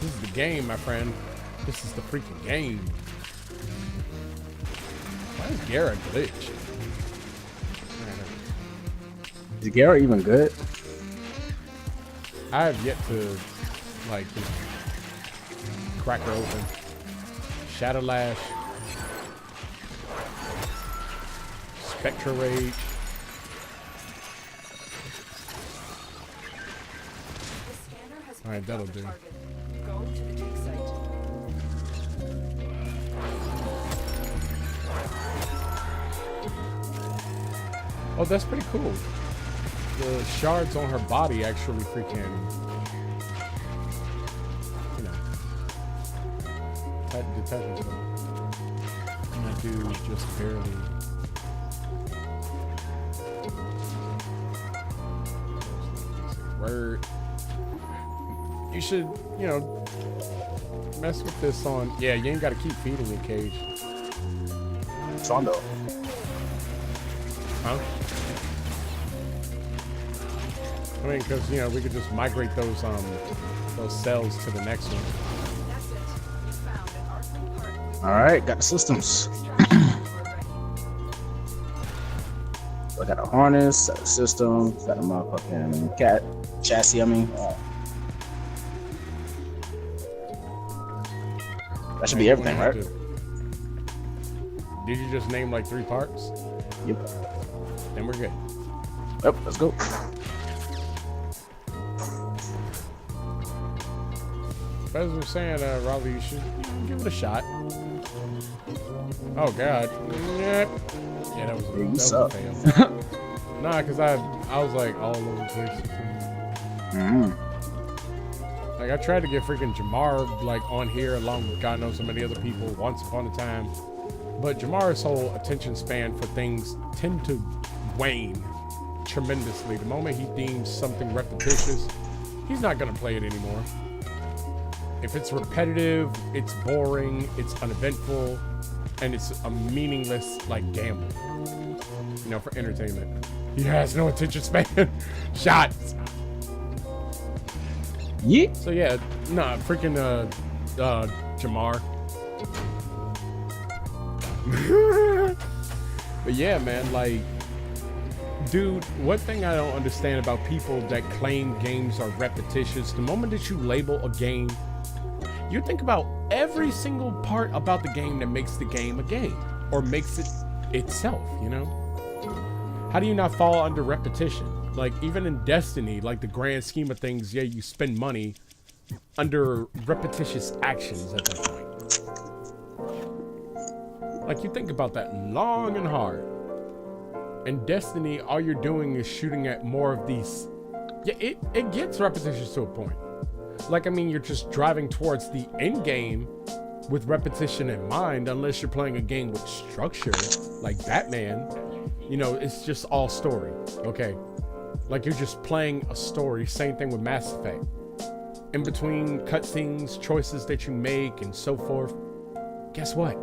This is the game, my friend. This is the freaking game. Why is Gara glitch? Is Gara even good? I have yet to, like, just crack her open. Shadow Lash. Spectra Rage. Alright, that'll do. Go to the dig site. Oh, that's pretty cool. The shards on her body actually freaking, you know, detach themselves. And I do just barely. Word. You should, you know, mess with this on. Yeah, you ain't got to keep feeding your cage. It's on though. Huh? I mean, because, you know, we could just migrate those cells to the next one. That's it. You found an arsenal part. All right, got the systems. So I got a harness, got a system, got a motherfucking cat chassis. I mean, that should be everything, right? Did you just name like 3 parts? Yep. Then we're good. Yep. Let's go. But as we're saying, Raleigh, you should give it a shot. Oh God. Yep. Yeah, that was a, Yeah, you that suck. was a fail. Nah, cause I was like all over the place. Like I tried to get freaking Jamar like on here along with God knows so many other people once upon a time, but Jamar's whole attention span for things tend to wane tremendously. The moment he deems something repetitious, he's not gonna play it anymore. If it's repetitive, it's boring, it's uneventful, and it's a meaningless like gamble, you know, for entertainment. He has no attention span. Shots. Yeah. So yeah, nah, freaking Jamar. But yeah, man, like, dude, one thing I don't understand about people that claim games are repetitious, the moment that you label a game, you think about every single part about the game that makes the game a game, or makes it itself, you know? How do you not fall under repetition? Like, even in Destiny, like the grand scheme of things, yeah, you spend money under repetitious actions at that point. Like, you think about that long and hard. In Destiny, all you're doing is shooting at more of these. Yeah, it gets repetitious to a point. Like, I mean, you're just driving towards the end game with repetition in mind, unless you're playing a game with structure, like Batman. You know, it's just all story, okay? Like, you're just playing a story. Same thing with Mass Effect. In between cutscenes, choices that you make, and so forth, guess what?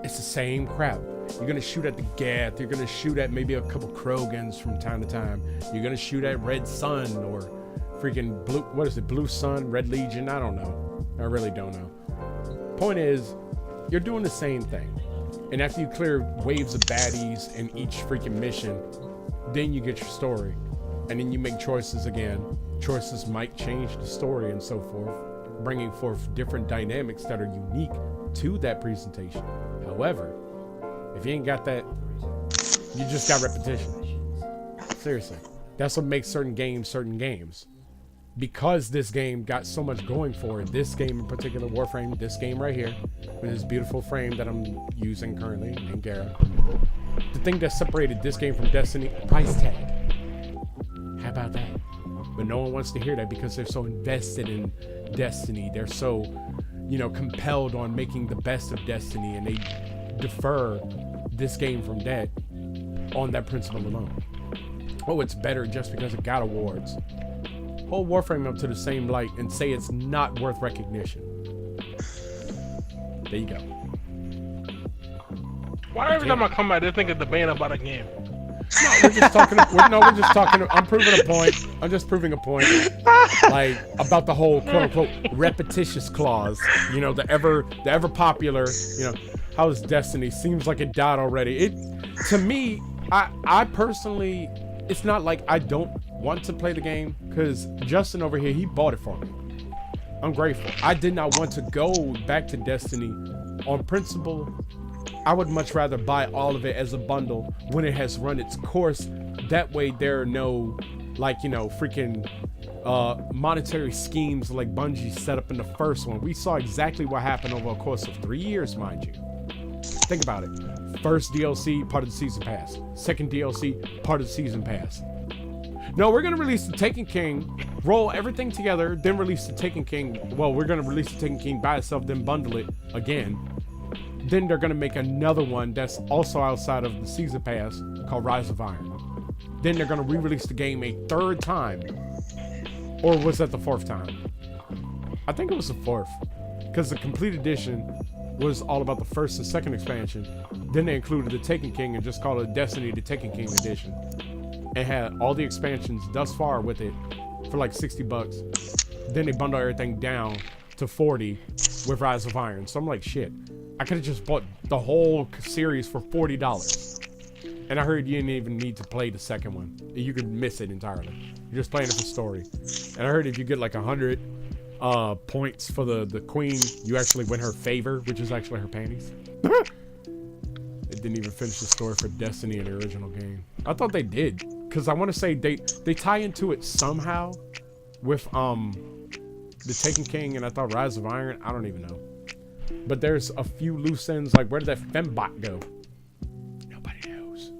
It's the same crap. You're gonna shoot at the Geth. You're gonna shoot at maybe a couple Krogans from time to time. You're gonna shoot at Red Sun or freaking Blue, what is it, Blue Sun, Red Legion? I don't know. I really don't know. Point is, you're doing the same thing. And after you clear waves of baddies in each freaking mission, then you get your story. And then you make choices again. Choices might change the story and so forth, bringing forth different dynamics that are unique to that presentation. However, if you ain't got that, you just got repetition. Seriously. That's what makes certain games. Because this game got so much going for it, this game in particular, Warframe, this game right here, with this beautiful frame that I'm using currently, named Gara. The thing that separated this game from Destiny, price tag. How about that? But no one wants to hear that because they're so invested in Destiny. They're so, you know, compelled on making the best of Destiny, and they defer this game from that on that principle alone. Oh, it's better just because it got awards. Hold Warframe up to the same light and say it's not worth recognition. There you go. Why every time I come out, they think it's the band about a game? We're just talking. We're just talking. I'm proving a point. I'm just proving a point, like about the whole quote unquote repetitious clause. You know, the ever popular. You know, how's Destiny? Seems like it died already. To me, I personally, it's not like I don't want to play the game, because Justin over here, he bought it for me. I'm grateful. I did not want to go back to Destiny on principle. I would much rather buy all of it as a bundle when it has run its course. That way there are no, like, you know, freaking monetary schemes like Bungie set up in the first one. We saw exactly what happened over a course of 3 years, mind you. Think about it. First DLC, part of the season pass. Second DLC, part of the season pass. No, we're going to release the Taken King, roll everything together, then release the Taken King. Well, we're going to release the Taken King by itself, then bundle it again. Then they're going to make another one that's also outside of the season pass called Rise of Iron. Then they're going to re-release the game a third time. Or was that the fourth time? I think it was the fourth. Because the complete edition was all about the first and second expansion. Then they included the Taken King and just called it Destiny the Taken King edition. And had all the expansions thus far with it for like $60. Then they bundle everything down to 40 with Rise of Iron. So I'm like, shit, I could have just bought the whole series for $40. And I heard you didn't even need to play the second one. You could miss it entirely. You're just playing it for story. And I heard if you get like 100 points for the queen, you actually win her favor, which is actually her panties. It didn't even finish the story for Destiny in the original game. I thought they did, because I want to say they tie into it somehow with the Taken King, and I thought Rise of Iron. I don't even know. But there's a few loose ends, like where did that fembot go? Nobody knows.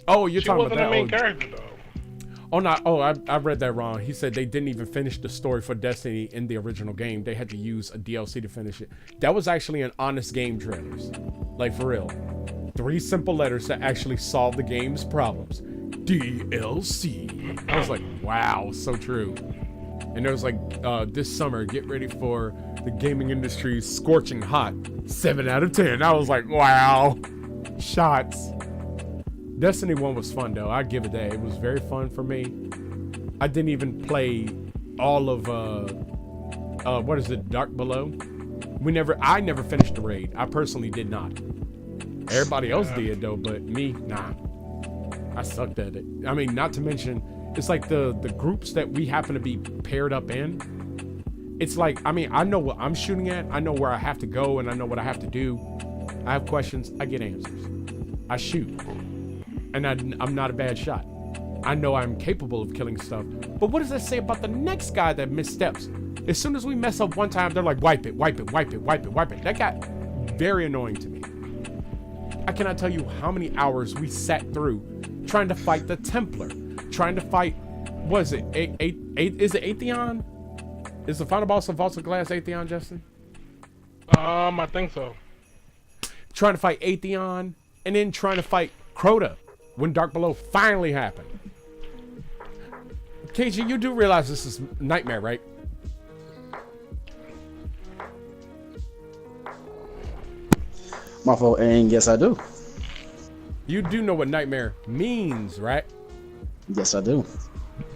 Oh, you're talking about that. She wasn't the main character though. Oh, no. Oh, I read that wrong. He said they didn't even finish the story for Destiny in the original game. They had to use a DLC to finish it. That was actually an honest game trailers. Like, for real. 3 simple letters that actually solve the game's problems. DLC. I was like, wow, so true. And there was like, this summer, get ready for the gaming industry's scorching hot 7 out of 10. I was like, wow. Shots. Destiny 1 was fun though. I give it that. It was very fun for me. I didn't even play all of what is it, Dark Below? I never finished the raid. I personally did not. Everybody else did though, but me, nah. I sucked at it. I mean, not to mention, it's like the groups that we happen to be paired up in. It's like, I mean, I know what I'm shooting at. I know where I have to go, and I know what I have to do. I have questions. I get answers. I shoot. And I'm not a bad shot. I know I'm capable of killing stuff. But what does that say about the next guy that missteps? As soon as we mess up one time, they're like, wipe it, wipe it, wipe it, wipe it, wipe it. That got very annoying to me. I cannot tell you how many hours we sat through trying to fight the Templar. Trying to fight, what is it? Is it Atheon? Is the final boss of Vault of Glass Atheon, Justin? I think so. Trying to fight Atheon, and then trying to fight Crota when Dark Below finally happened. KG, you do realize this is Nightmare, right? My fault, and yes, I do. You do know what Nightmare means, right? Yes, I do.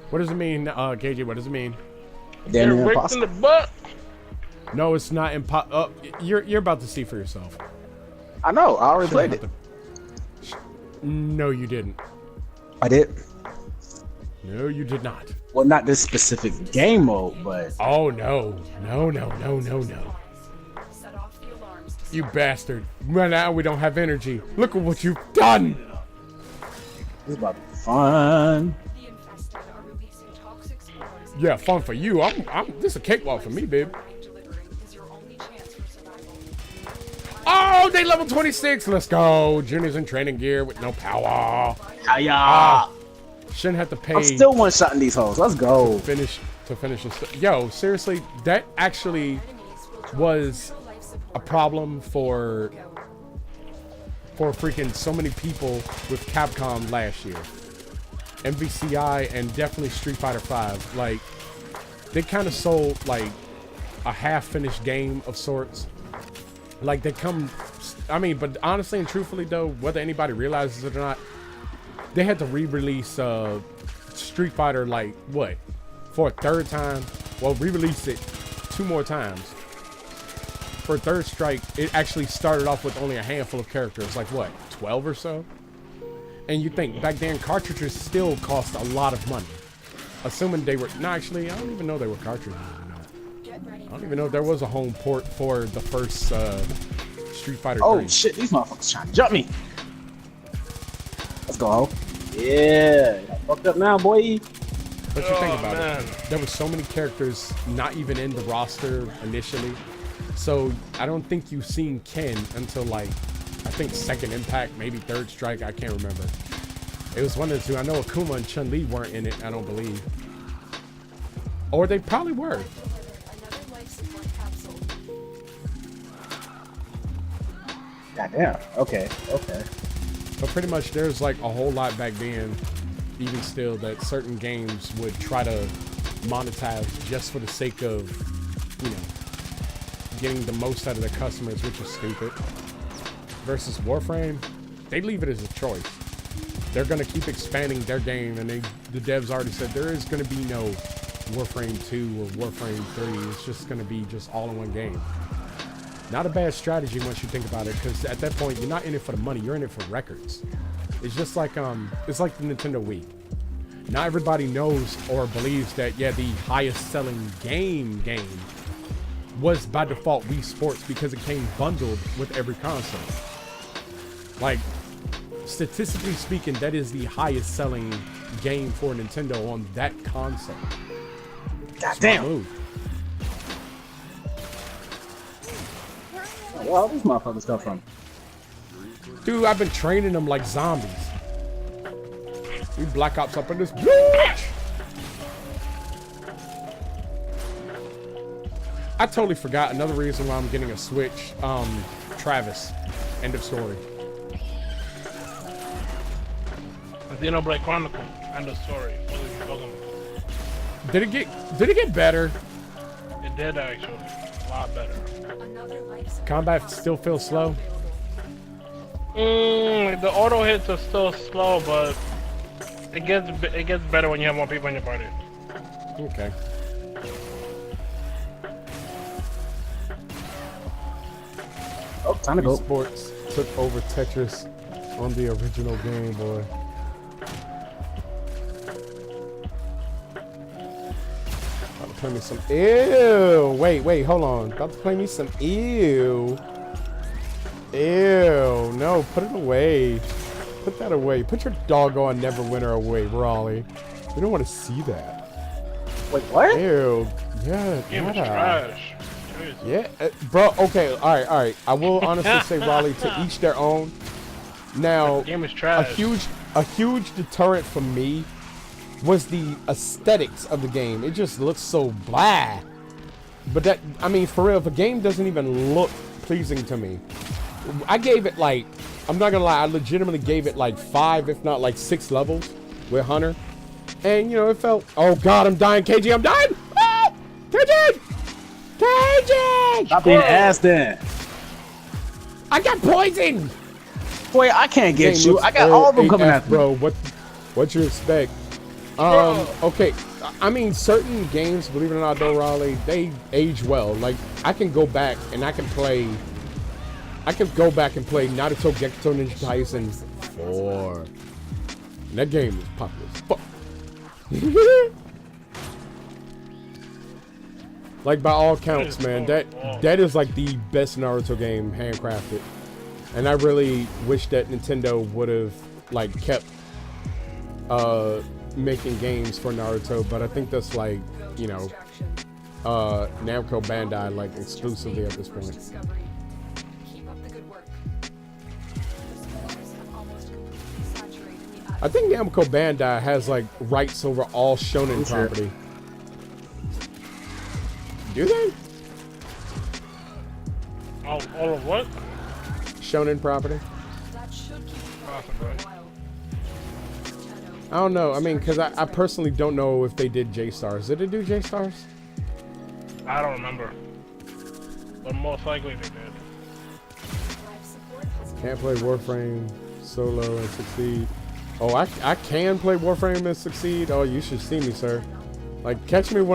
What does it mean, KG? What does it mean? Damn You're near raped in impossible. the butt. No, it's not impossible. You're about to see for yourself. I know. I already played it. No, you didn't. I did. No, you did not. Well, not this specific game mode, but Oh, no. No, no, no, no, no. Set off the alarms to You bastard. Right now, we don't have energy. Look at what you've done. it's about to be fun. the infested are releasing toxic spores. Yeah, fun for you. This is a cakewalk for me, babe. Delivering is your only chance for survival. Oh, they level 26. Let's go. Junior's in training gear with no power. Yeah. Shouldn't have to pay I'm still one-shotting these hoes. Let's go. to finish this. Yo, seriously, that actually was a problem for freaking so many people with Capcom last year. MVCI and definitely Street Fighter V. Like, they kind of sold like a half-finished game of sorts. Like, they come I mean, but honestly and truthfully though, whether anybody realizes it or not, they had to re-release Street Fighter like what, for a third time? Well, re-release it 2 more times. For Third Strike, it actually started off with only a handful of characters, like what, 12 or so? And you think back then cartridges still cost a lot of money. Assuming they were, no, actually, I don't even know they were cartridges. I don't even know if there was a home port for the first Street Fighter 3. Oh shit, these motherfuckers trying to jump me. Let's go. Yeah, fucked up now, boy. But you think about man. it, there were so many characters not even in the roster initially. So I don't think you've seen Ken until like, I think Second Impact, maybe Third Strike, I can't remember. It was one of the two. I know Akuma and Chun-Li weren't in it, I don't believe. Or they probably were. Another life support capsule. Goddamn. Okay. Okay. But pretty much there's like a whole lot back then, even still, that certain games would try to monetize just for the sake of, you know, getting the most out of their customers, which is stupid. Versus Warframe, they leave it as a choice. They're gonna keep expanding their game, and the devs already said there is gonna be no Warframe 2 or Warframe 3. It's just gonna be just all in one game. Not a bad strategy once you think about it, because at that point you're not in it for the money, you're in it for records. It's just like it's like the Nintendo Wii. Not everybody knows or believes that, yeah, the highest selling game was by default Wii Sports because it came bundled with every console. Like, statistically speaking, that is the highest selling game for Nintendo on that console. Goddamn. Move. Where all these motherfuckers come from? Dude, I've been training them like zombies. We Black Ops up in this bitch. I totally forgot another reason why I'm getting a Switch. Travis. End of story. Xenoblade Chronicle. End of story. Did it get better? It did actually. A lot better. Another life support Combat capsule still feels slow. The auto hits are still slow, but it gets better when you have more people in your party. Okay. Oh, time to Wii go. Sports took over Tetris on the original Game Boy. About to play me some ew. Wait, hold on. About to play me some ew. Ew. No, put it away. Put that away. Put your doggone Neverwinter away, Raleigh. We don't want to see that. Wait, what? Ew. Yeah, Game was nada. trash. Jesus. Yeah, bro. Okay, all right. I will honestly say, Raleigh, to each their own. Now, Game is trash. a huge deterrent for me was the aesthetics of the game. It just looks so blah. But that, I mean, for real, if a game doesn't even look pleasing to me, I gave it like, I'm not gonna lie, I legitimately gave it like 5, if not like 6 levels with Hunter. And you know, it felt, oh God, I'm dying, KG, I'm dying! Ah! KG! KG! Stop being ass then. I got poisoned! Boy, I can't get Game you. looks I got all of them coming AF, after me. bro. What you expect? Okay. I mean, certain games, believe it or not, though, Raleigh, they age well. Like, I can go back and I can go back and play Naruto Gekito Ninja Tyson 4. And that game is popular as fuck. Like, by all counts, man, that is like the best Naruto game handcrafted. And I really wish that Nintendo would have like kept making games for Naruto, but I think that's like, you know, Namco Bandai like exclusively at this point. Keep up the good work. The supplies have almost completely saturated the I think Namco Bandai has like rights over all Shonen Sure. property. Do they? All of what? Shonen property? That should keep you Awesome, for a right? while. I don't know. I mean, because I personally don't know if they did J-Stars. Did they do J-Stars? I don't remember. But most likely they did. Life Can't play Warframe solo and succeed. Oh, I can play Warframe and succeed. Oh, you should see me, sir. Like, catch me when